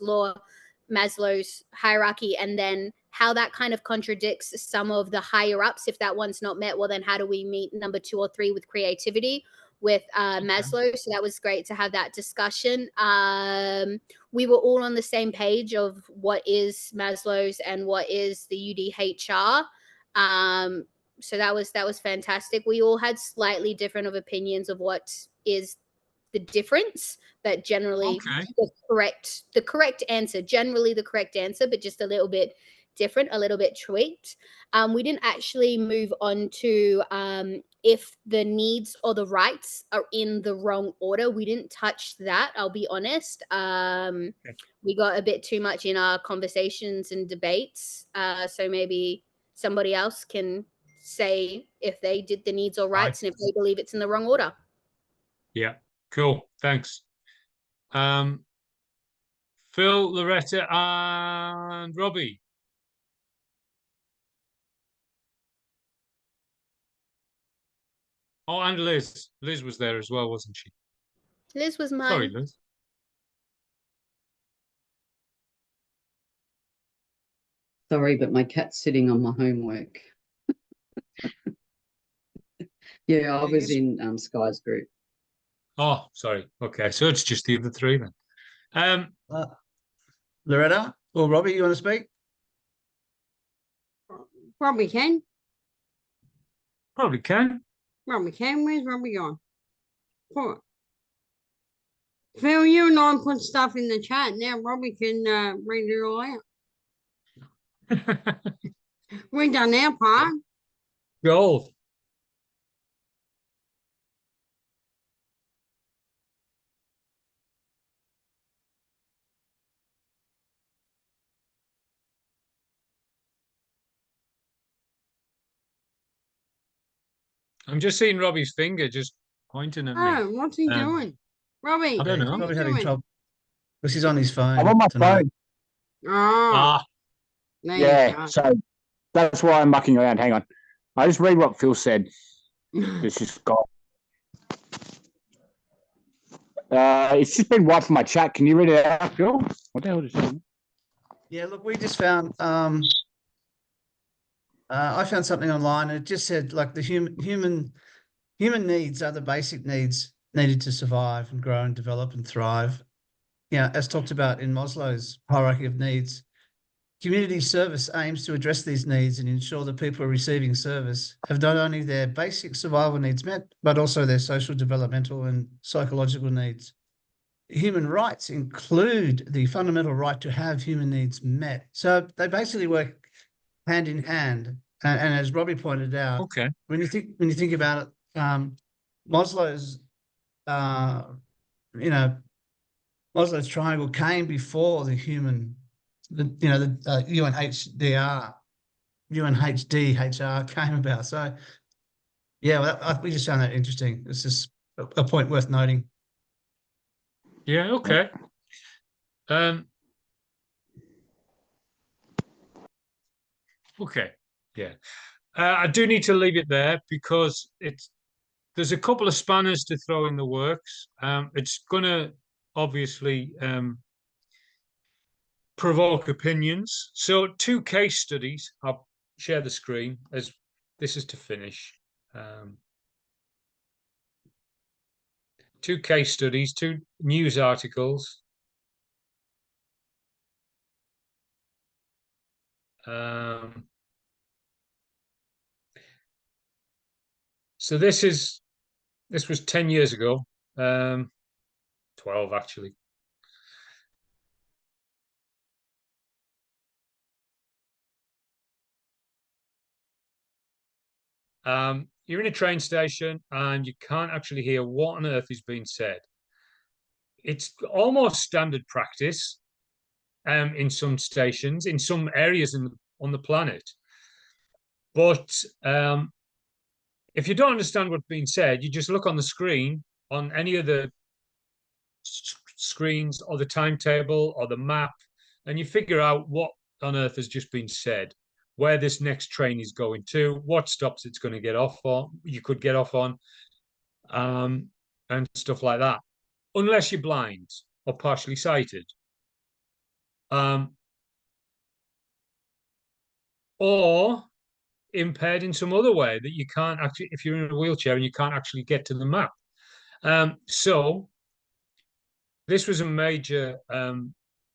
hierarchy, and then how that kind of contradicts some of the higher ups. If that one's not met, well, then how do we meet number 2 or 3 with creativity with Maslow? So that was great to have that discussion. We were all on the same page of what is Maslow's and what is the UDHR. So that was fantastic. We all had slightly different of opinions of what is the difference, but generally the correct answer, generally the correct answer, but just a little bit different, a little bit tweaked. We didn't actually move on to if the needs or the rights are in the wrong order. We didn't touch that, I'll be honest. We got a bit too much in our conversations and debates. So maybe somebody else can say if they did the needs or rights and if they believe it's in the wrong order. Yeah, cool. Thanks. Phil, Loretta, and Robbie. Oh, and Liz. Liz was there as well, wasn't she? Liz was mine. Sorry, Liz. Sorry, but my cat's sitting on my homework. Yeah, I was in Sky's group. Oh, sorry. Okay, so it's just the other 3 then. Loretta or Robbie, you want to speak? Robbie can. Probably can. Robbie can. Where's Robbie gone? Put. Phil, you and I put stuff in the chat. Now Robbie can read it all out. We done our part. Gold. I'm just seeing Robbie's finger just pointing at me. Oh, what's he doing? Robbie, I don't know. what's Probably he having doing? trouble because he's on his phone. I'm on my tonight. phone. Oh, there you Yeah, go. so that's why I'm mucking around. Hang on. I just read what Phil said. This is got. It's just been wiped from my chat. Can you read it out, Phil? What the hell is it? Yeah, look, we just found. I found something online, and it just said like the human needs are the basic needs needed to survive and grow and develop and thrive. Yeah, as talked about in Maslow's hierarchy of needs. Community service aims to address these needs and ensure that people receiving service have not only their basic survival needs met, but also their social, developmental, and psychological needs. Human rights include the fundamental right to have human needs met. So they basically work hand in hand. And as Robbie pointed out, Okay. when you think about it, Maslow's Maslow's triangle came before the UNHDR came about. So, yeah, we just found that interesting. It's just a point worth noting. Yeah, okay. Okay, yeah. I do need to leave it there because there's a couple of spanners to throw in the works. It's gonna obviously provoke opinions. So 2 case studies. I'll share the screen as this is to finish. 2 case studies, 2 news articles. So this was 10 years ago, 12 actually. You're in a train station and you can't actually hear what on earth is being said. It's almost standard practice in some stations, in some areas on the planet. But if you don't understand what's being said, you just look on the screen, on any of the screens or the timetable or the map, and you figure out what on earth has just been said, where this next train is going to, what stops it's going to get off on, you could get off on, and stuff like that, unless you're blind or partially sighted. Or impaired in some other way that you can't actually, if you're in a wheelchair and you can't actually get to the map. So this was a major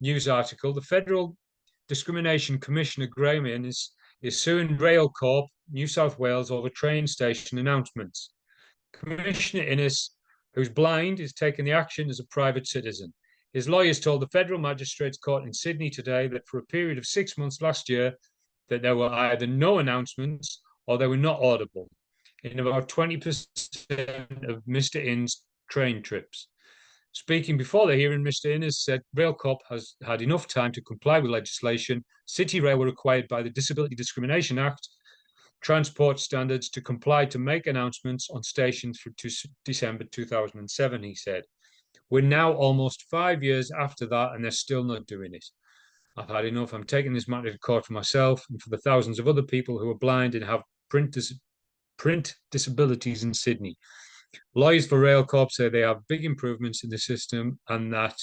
news article. The Federal Discrimination Commissioner Graham is suing Rail Corp, New South Wales, over train station announcements. Commissioner Innes, who's blind, is taking the action as a private citizen. His lawyers told the Federal Magistrates Court in Sydney today that for a period of 6 months last year, that there were either no announcements or they were not audible in about 20% of Mr. Innes' train trips. Speaking before the hearing, Mr. Innes said Railcorp has had enough time to comply with legislation. City Rail were required by the Disability Discrimination Act transport standards to comply to make announcements on stations for December 2007, he said. We're now almost 5 years after that and they're still not doing it. I've had enough. I'm taking this matter to court for myself and for the thousands of other people who are blind and have print disabilities in Sydney. Lawyers for Railcorp say they have big improvements in the system and that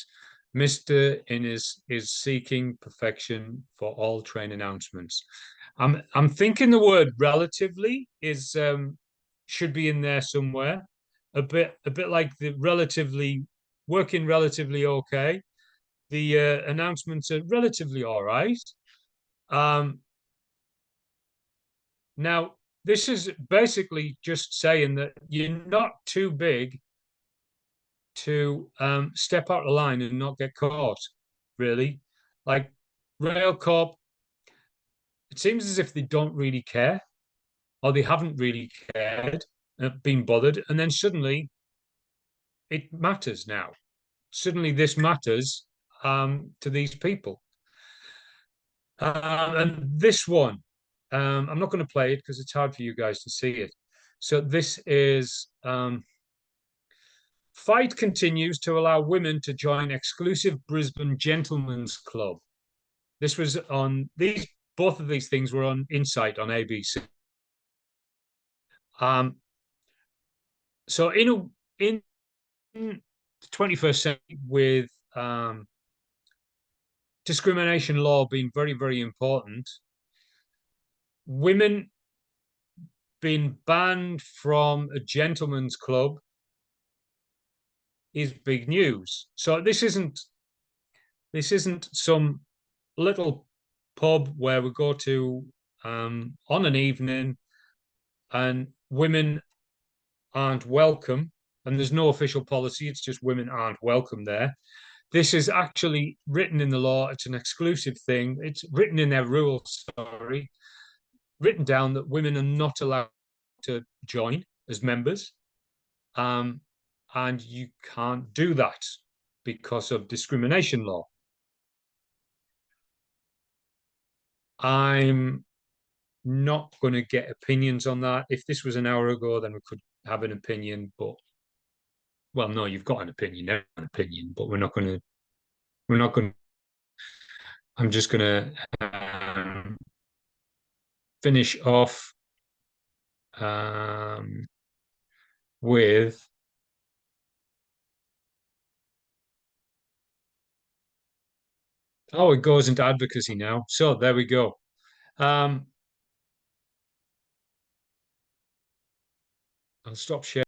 Mr. Innes is seeking perfection for all train announcements. I'm thinking the word relatively is should be in there somewhere. A bit like the relatively working relatively okay. The announcements are relatively all right. Now, this is basically just saying that you're not too big to step out of line and not get caught, really. Like Railcorp, it seems as if they don't really care, or they haven't really cared, been bothered, and then suddenly it matters now. Suddenly this matters to these people. And this one, I'm not going to play it because it's hard for you guys to see it. So this is fight continues to allow women to join exclusive Brisbane Gentlemen's Club. This was on both of these things were on Insight on ABC. So in the 21st century, with discrimination law being very, very important, women being banned from a gentleman's club is big news. So this isn't some little pub where we go to on an evening and women aren't welcome and there's no official policy, it's just women aren't welcome there. This is actually written in the law. It's an exclusive thing. It's written in their rules, written down that women are not allowed to join as members. And you can't do that because of discrimination law. I'm not going to get opinions on that. If this was an hour ago, then we could have an opinion, but well, no, you've got an opinion, but we're not going to, I'm just going to finish off with it goes into advocacy now. So there we go. I'll stop sharing.